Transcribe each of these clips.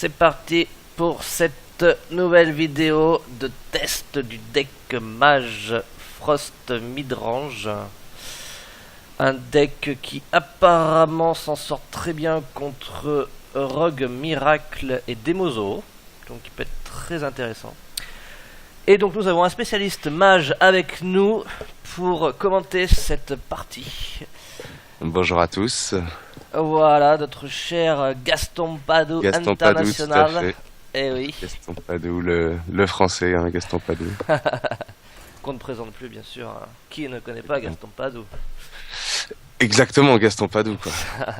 C'est parti pour cette nouvelle vidéo de test du deck Mage Frost Midrange. Un deck qui apparemment s'en sort très bien contre Rogue Miracle et Demozo, donc qui peut être très intéressant. Et donc nous avons un spécialiste mage avec nous pour commenter cette partie. Bonjour à tous. Voilà, notre cher Gaston Padoue Gaston Padoue, tout à international. fait. Eh oui, Gaston Padoue, le français, hein, Gaston Padoue. qu'on ne présente plus bien sûr. Hein. Qui ne connaît pas Gaston Padoue? Exactement, Gaston Padoue, quoi.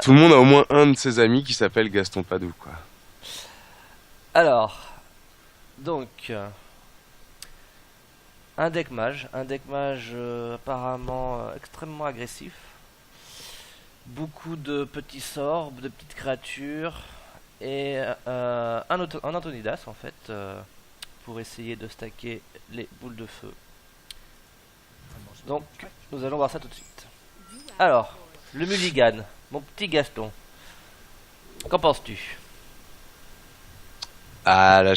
Tout le monde a au moins un de ses amis qui s'appelle Gaston Padoue, quoi. Alors, donc, un deck mage apparemment extrêmement agressif. Beaucoup de petits sorts, de petites créatures et un Antonidas en fait pour essayer de stacker les boules de feu. Donc, nous allons voir ça tout de suite. Alors, le mulligan, mon petit Gaston, qu'en penses-tu? Ah, là,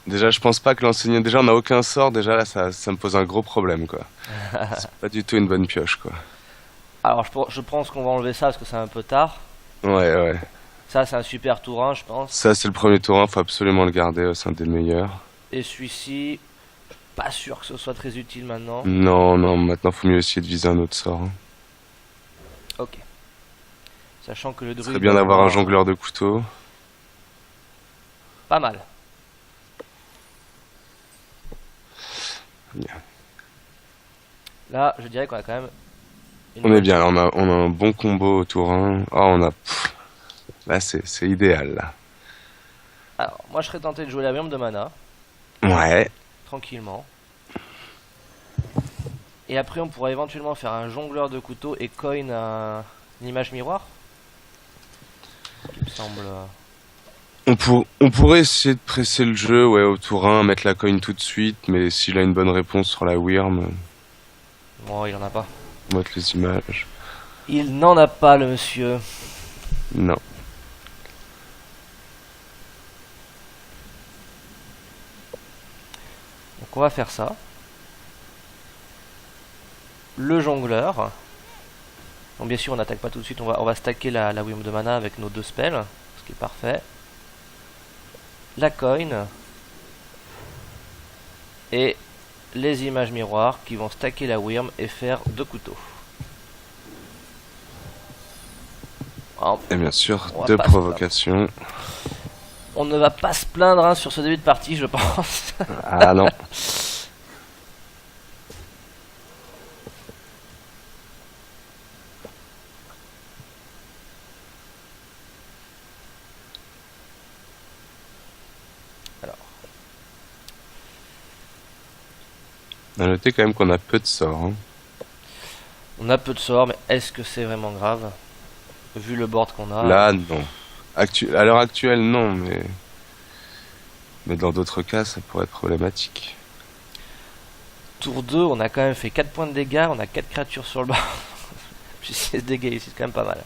déjà, je pense pas que l'enseignant... Déjà, on n'a aucun sort, déjà, là, ça me pose un gros problème, quoi. C'est pas du tout une bonne pioche, quoi. Alors, je pense qu'on va enlever ça parce que c'est un peu tard. Ouais, ouais. Ça, c'est un super tour 1, je pense. Ça, c'est le premier tour 1, faut absolument le garder, c'est un des meilleurs. Et celui-ci, pas sûr que ce soit très utile maintenant. Non, non, maintenant, faut mieux essayer de viser un autre sort, hein. Ok. Sachant que le Ce druide... serait bien d'avoir un jongleur de couteau. Pas mal. Bien. Là, je dirais qu'on a quand même... On est bien, on a un bon combo au tour 1. Oh, là, c'est idéal, là. Alors, moi je serais tenté de jouer la Wyrm de mana, Ouais. tranquillement. Et après, on pourrait éventuellement faire un jongleur de couteau et coin une image miroir. Qui me semble... On pourrait essayer de presser le jeu, ouais, au tour 1, mettre la coin tout de suite, mais s'il a une bonne réponse sur la Wyrm, Bon, il en a pas. on va mettre les images. Il n'en a pas, le monsieur. Non. Donc on va faire ça. Le jongleur. Donc bien sûr on n'attaque pas tout de suite, on va stacker la Wyrm de mana avec nos deux spells, ce qui est parfait. La coin. Et les images miroirs qui vont stacker la Wyrm et faire deux couteaux. Alors, Et bien sûr, on va deux pas provocations. on ne va pas se plaindre hein, sur ce début de partie, je pense. Ah non. Alors, À noter quand même qu'on a peu de sorts, hein. on a peu de sorts, mais est-ce que c'est vraiment grave? Vu le board qu'on a. Là, non. À l'heure actuelle, non, mais dans d'autres cas, ça pourrait être problématique. Tour 2, on a quand même fait 4 points de dégâts, on a 4 créatures sur le bord. Puis 16 dégâts ici, c'est quand même pas mal.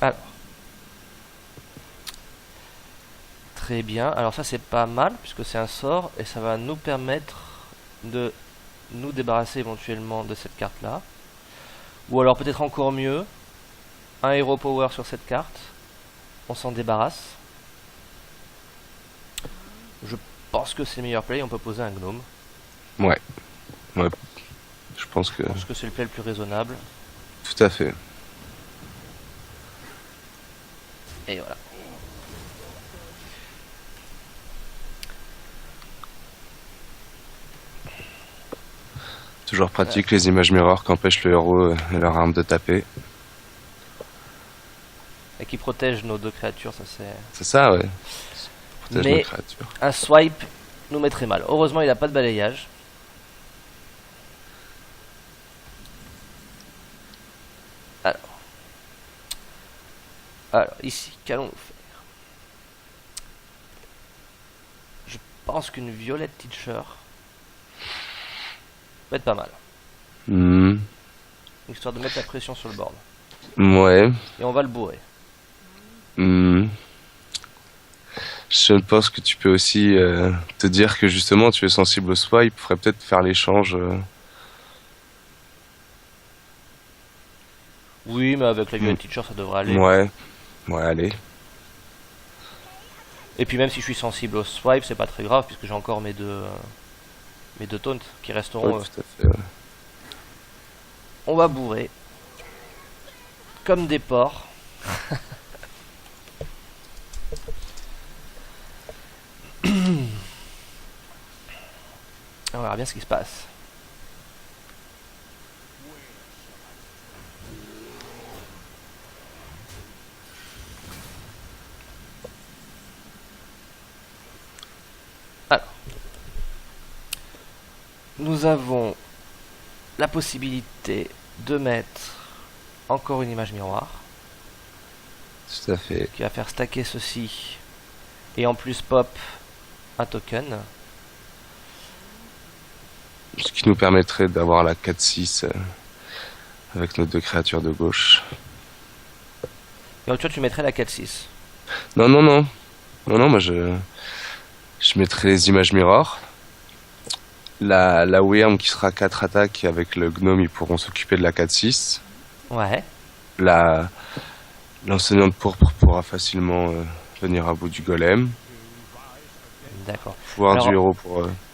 Alors. Très bien, alors ça c'est pas mal puisque c'est un sort et ça va nous permettre de nous débarrasser éventuellement de cette carte là. Ou alors peut-être encore mieux, un Hero Power sur cette carte, on s'en débarrasse. Je pense que c'est le meilleur play, on peut poser un gnome. Ouais. Ouais. Je pense que... C'est le play le plus raisonnable. Tout à fait. Et voilà. Toujours pratique les images miroirs qui empêchent le héros et leur arme de taper. Et qui protège nos deux créatures, ça c'est... C'est ça, ouais. Protège Mais nos créatures. un swipe nous mettrait mal. Heureusement il n'a pas de balayage. Alors ici, qu'allons-nous faire? Je pense qu'une violette teacher peut être pas mal. Hmm. histoire de mettre la pression sur le board. Ouais. Et on va le bourrer. Hmm. Je pense que tu peux aussi te dire que justement tu es sensible au swipe, il faudrait peut-être faire l'échange. Oui, mais avec la Violet Teacher, ça devrait aller. Ouais, ouais, allez. Et puis même si je suis sensible au swipe, c'est pas très grave puisque j'ai encore mes deux taunts qui resteront. Ouais, tout à fait. Ouais. On va bourrer. Comme des porcs. On verra bien ce qui se passe. Alors, nous avons la possibilité de mettre encore une image miroir Tout à fait. qui va faire stacker ceci et en plus pop un token. Ce qui nous permettrait d'avoir la 4-6 avec nos deux créatures de gauche. Et toi tu mettrais la 4-6. Non, non, non. Non, non, moi je mettrai les images mirror. La Wyrm qui sera 4 attaques avec le gnome, ils pourront s'occuper de la 4-6. Ouais. L'enseignante pourpre pourra facilement venir à bout du golem. D'accord. Pouvoir Alors, du héros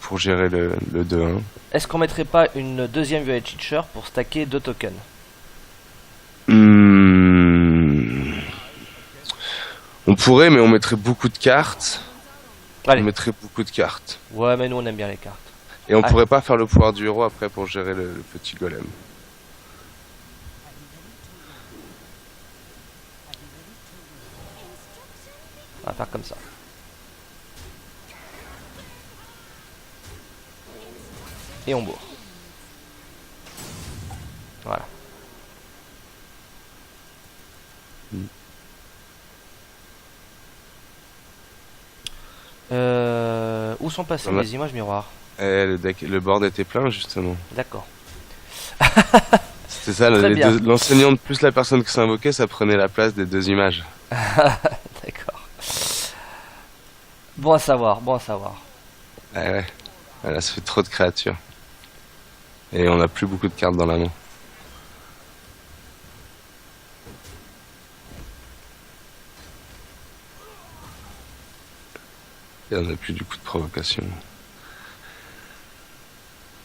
pour gérer le 2-1. est-ce qu'on mettrait pas une deuxième Violet Teacher pour stacker 2 tokens? On pourrait, mais on mettrait beaucoup de cartes. Allez. On mettrait beaucoup de cartes. Ouais, mais nous on aime bien les cartes. Et on Allez. pourrait pas faire le pouvoir du héros après pour gérer le petit golem. On va faire comme ça. Et on bourre. Voilà. Où sont passées Voilà. les images miroirs? Le board était plein justement. D'accord. C'était ça, Très bien. l'enseignante plus la personne qui s'invoquait, ça prenait la place des deux images. D'accord. Bon à savoir, bon à savoir. Ouais, ouais. Voilà, ça fait trop de créatures. Et on n'a plus beaucoup de cartes dans la main. Et on n'a plus du coup de provocation.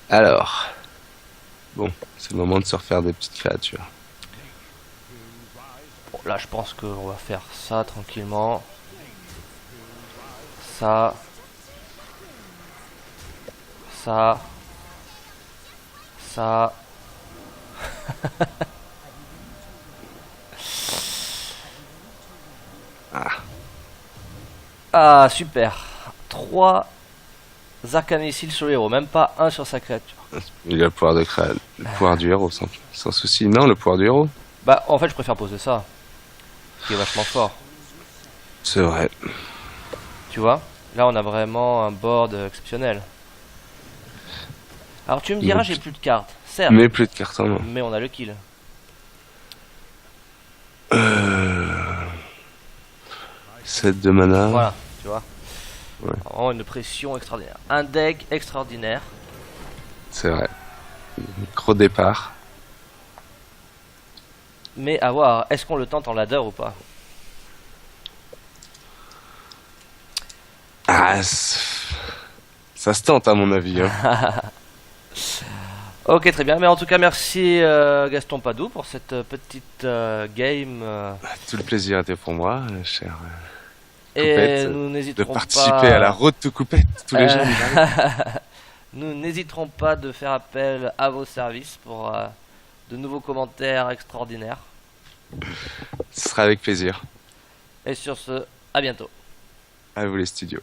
Alors. Bon, c'est le moment de se refaire des petites créatures. Bon, là je pense qu'on va faire ça tranquillement. Ça. Ça. Ça. Ah, super. 3 arcaniciles sur le héros, même pas un sur sa créature. Il a le pouvoir le pouvoir du héros, sans souci. Non, le pouvoir du héros. Bah, en fait, je préfère poser ça. Qui est vachement fort. C'est vrai. Tu vois? Là, on a vraiment un board exceptionnel. Alors, tu me diras, Donc, j'ai plus de cartes. Certes, mais plus de cartes en main. mais on a le kill. 7 de mana. Voilà, tu vois. Ouais. Vraiment une pression extraordinaire. Un deck extraordinaire. C'est vrai. Gros départ. Mais à voir, est-ce qu'on le tente en ladder ou pas? Ah, ça se tente à mon avis. Hein. Ok, très bien. Mais en tout cas, merci Gaston Padoue pour cette petite game. Tout le plaisir était pour moi, cher Et Coupette, nous de n'hésiterons participer pas à la road to Coupette tous les jours. nous n'hésiterons pas de faire appel à vos services pour de nouveaux commentaires extraordinaires. Ce sera avec plaisir. Et sur ce, à bientôt. À vous les studios.